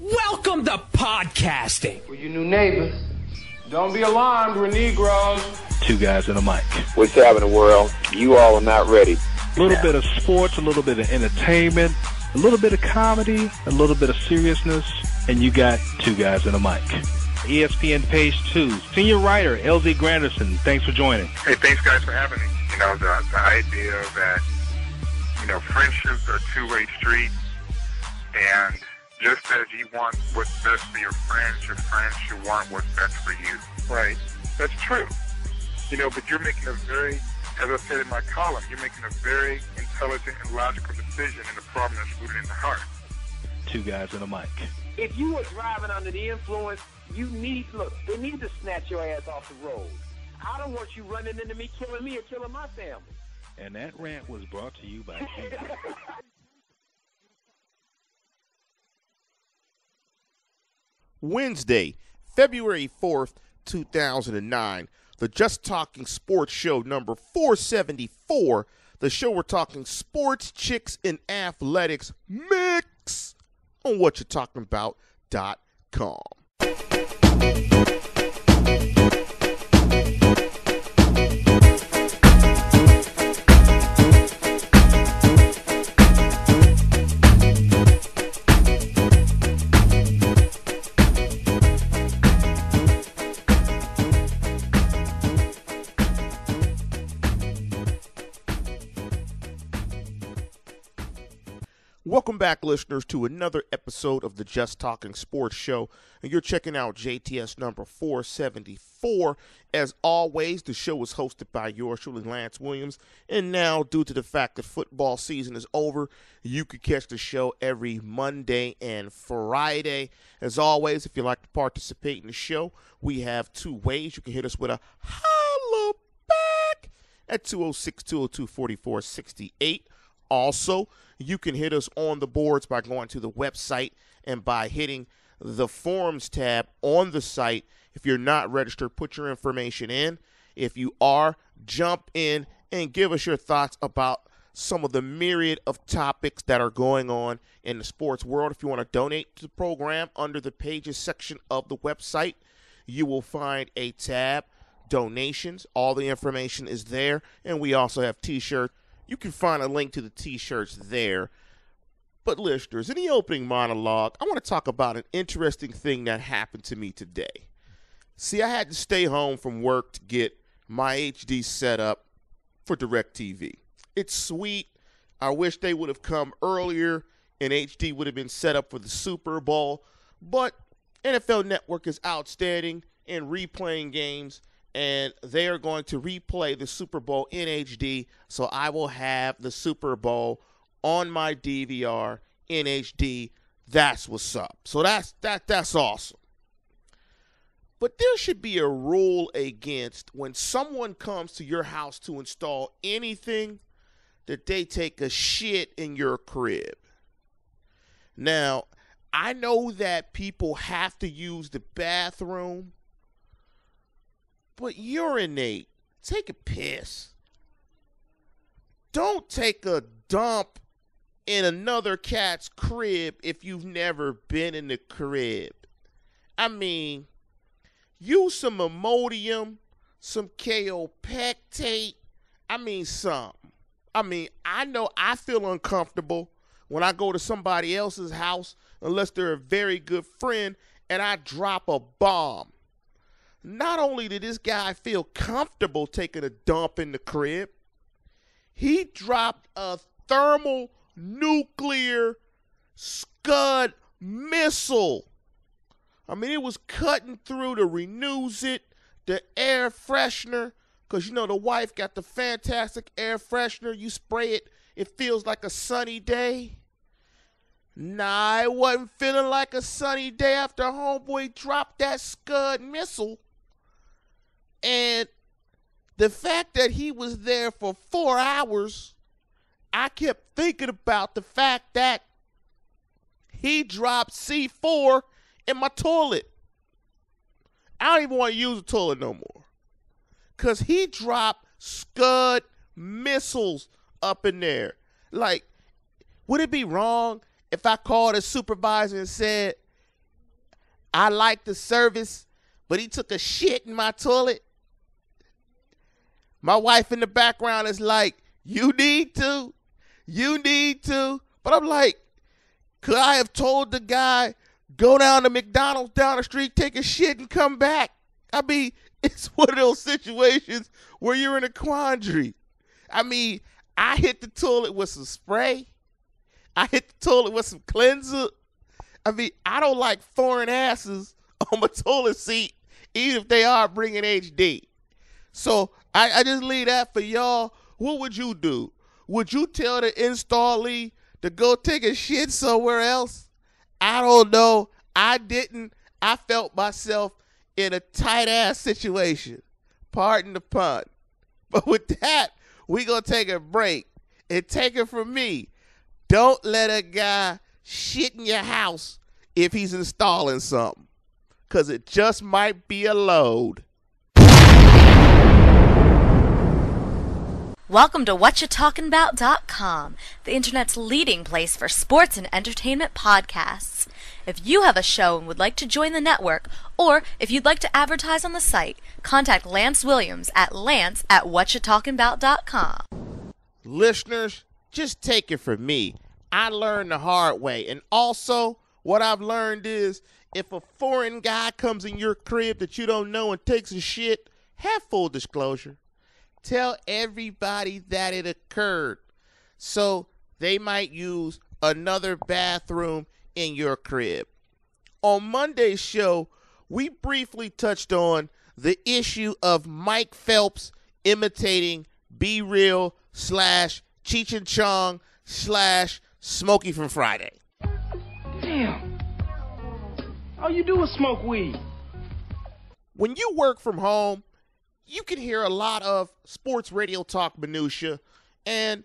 Welcome to podcasting. For you new neighbors, don't be alarmed, we're Negroes. Two guys and a mic. What's happening, world? You all are not ready. A little bit of sports, a little bit of entertainment, a little bit of comedy, a little bit of seriousness, and you got two guys and a mic. ESPN Page 2, senior writer LZ Granderson, thanks for joining. Hey, thanks guys for having me. You know, the idea that, friendships are a two-way street, and just as you want what's best for your friends should want what's best for you. Right. That's true. But you're making a very, as I said in my column, you're making a very intelligent and logical decision in a problem that's rooted in the heart. Two guys and a mic. If you were driving under the influence, they need to snatch your ass off the road. I don't want you running into me, killing me, or killing my family. And that rant was brought to you by Wednesday, February 4th, 2009, the Just Talking Sports Show number 474, the show we're talking sports, chicks, and athletics mix on whatchatalkingabout.com. Welcome back, listeners, to another episode of the Just Talking Sports Show, and you're checking out JTS number 474. As always, the show is hosted by yours truly, Lance Williams, and now, due to the fact that football season is over, you can catch the show every Monday and Friday. As always, if you'd like to participate in the show, we have two ways. You can hit us with a holla back at 206-202-4468. Also, you can hit us on the boards by going to the website and by hitting the forums tab on the site. If you're not registered, put your information in. If you are, jump in and give us your thoughts about some of the myriad of topics that are going on in the sports world. If you want to donate to the program, under the pages section of the website, you will find a tab, donations. All the information is there, and we also have t-shirts. You can find a link to the t-shirts there. But listeners, in the opening monologue, I want to talk about an interesting thing that happened to me today. See, I had to stay home from work to get my HD set up for DIRECTV. It's sweet. I wish they would have come earlier and HD would have been set up for the Super Bowl. But NFL Network is outstanding in replaying games, and they are going to replay the Super Bowl in HD, so I will have the Super Bowl on my DVR in HD. That's what's up. So that's awesome. But there should be a rule against when someone comes to your house to install anything that they take a shit in your crib. Now, I know that people have to use the bathroom, but urinate, take a piss. Don't take a dump in another cat's crib if you've never been in the crib. I mean, use some Imodium, some kaopectate. Something. I know I feel uncomfortable when I go to somebody else's house unless they're a very good friend and I drop a bomb. Not only did this guy feel comfortable taking a dump in the crib, he dropped a thermonuclear Scud missile. It was cutting through the Renews-It, the air freshener, because, the wife got the fantastic air freshener. You spray it, it feels like a sunny day. Nah, it wasn't feeling like a sunny day after homeboy dropped that Scud missile. And the fact that he was there for 4 hours, I kept thinking about the fact that he dropped C4 in my toilet. I don't even want to use the toilet no more. Because he dropped Scud missiles up in there. Like, would it be wrong if I called a supervisor and said, I like the service, but he took a shit in my toilet. My wife in the background is like, you need to. But I'm like, could I have told the guy, go down to McDonald's down the street, take a shit, and come back? I mean, it's one of those situations where you're in a quandary. I mean, I hit the toilet with some spray. I hit the toilet with some cleanser. I mean, I don't like foreign asses on my toilet seat, even if they are bringing HD. So I just leave that for y'all. What would you do? Would you tell the installee to go take a shit somewhere else? I don't know. I didn't. I felt myself in a tight-ass situation. Pardon the pun. But with that, we going to take a break. And take it from me. Don't let a guy shit in your house if he's installing something. Because it just might be a load. Welcome to WhatYouTalkingAbout.com, the internet's leading place for sports and entertainment podcasts. If you have a show and would like to join the network, or if you'd like to advertise on the site, contact Lance Williams at lance@WhatYouTalkingAbout.com. Listeners, just take it from me. I learned the hard way. And also, what I've learned is, if a foreign guy comes in your crib that you don't know and takes a shit, have full disclosure. Tell everybody that it occurred, so they might use another bathroom in your crib. On Monday's show, we briefly touched on the issue of Mike Phelps imitating Be Real / Cheech and Chong / Smokey from Friday. Damn. All you do is smoke weed. When you work from home, you can hear a lot of sports radio talk minutia, and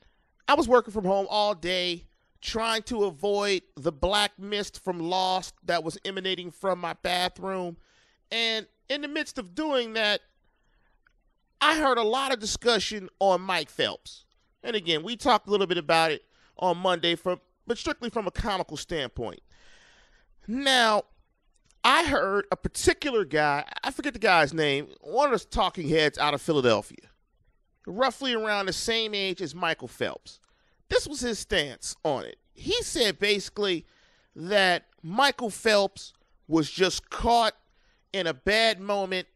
I was working from home all day trying to avoid the black mist from Lost that was emanating from my bathroom, and in the midst of doing that, I heard a lot of discussion on Mike Phelps. And again, we talked a little bit about it on Monday, but strictly from a comical standpoint. Now, I heard a particular guy, I forget the guy's name, one of the talking heads out of Philadelphia, roughly around the same age as Michael Phelps. This was his stance on it. He said basically that Michael Phelps was just caught in a bad moment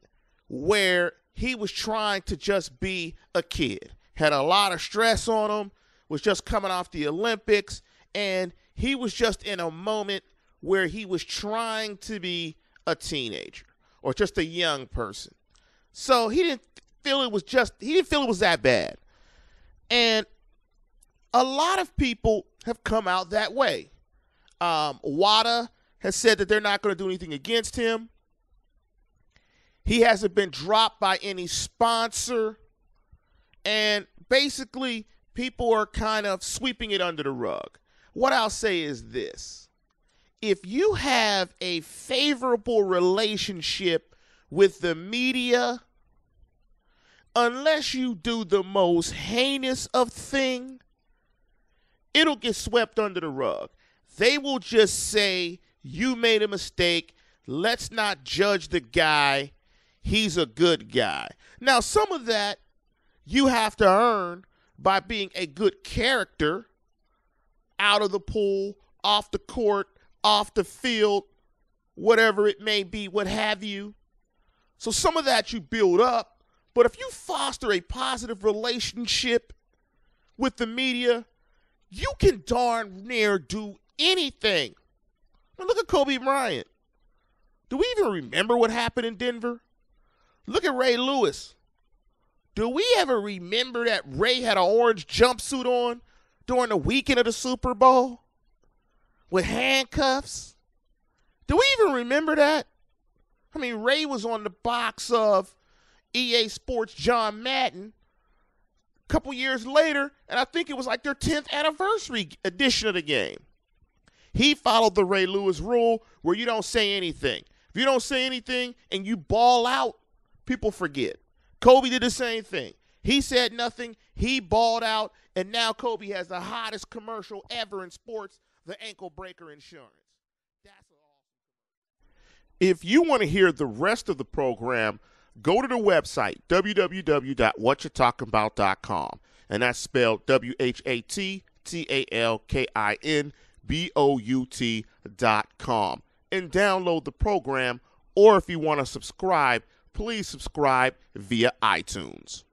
where he was trying to just be a kid. Had a lot of stress on him, was just coming off the Olympics, and he was just in a moment where he was trying to be a teenager or just a young person. So he didn't feel it was that bad. And a lot of people have come out that way. WADA has said that they're not going to do anything against him. He hasn't been dropped by any sponsor. And basically, people are kind of sweeping it under the rug. What I'll say is this. If you have a favorable relationship with the media, unless you do the most heinous of thing, it'll get swept under the rug. They will just say, you made a mistake. Let's not judge the guy. He's a good guy. Now, some of that you have to earn by being a good character out of the pool, off the court, off the field, whatever it may be, what have you. So some of that you build up. But if you foster a positive relationship with the media, you can darn near do anything. I mean, look at Kobe Bryant. Do we even remember what happened in Denver? Look at Ray Lewis. Do we ever remember that Ray had an orange jumpsuit on during the weekend of the Super Bowl with handcuffs? Do we even remember that? I mean, Ray was on the box of EA Sports John Madden a couple years later, and I think it was like their 10th anniversary edition of the game. He followed the Ray Lewis rule where you don't say anything. If you don't say anything and you ball out, people forget. Kobe did the same thing. He said nothing, he balled out, and now Kobe has the hottest commercial ever in sports, the ankle breaker insurance. That's awesome. If you want to hear the rest of the program, go to the website, www.whatchatalkinbout.com, and that's spelled Whatchatalkinbout.com, and download the program, or if you want to subscribe, please subscribe via iTunes.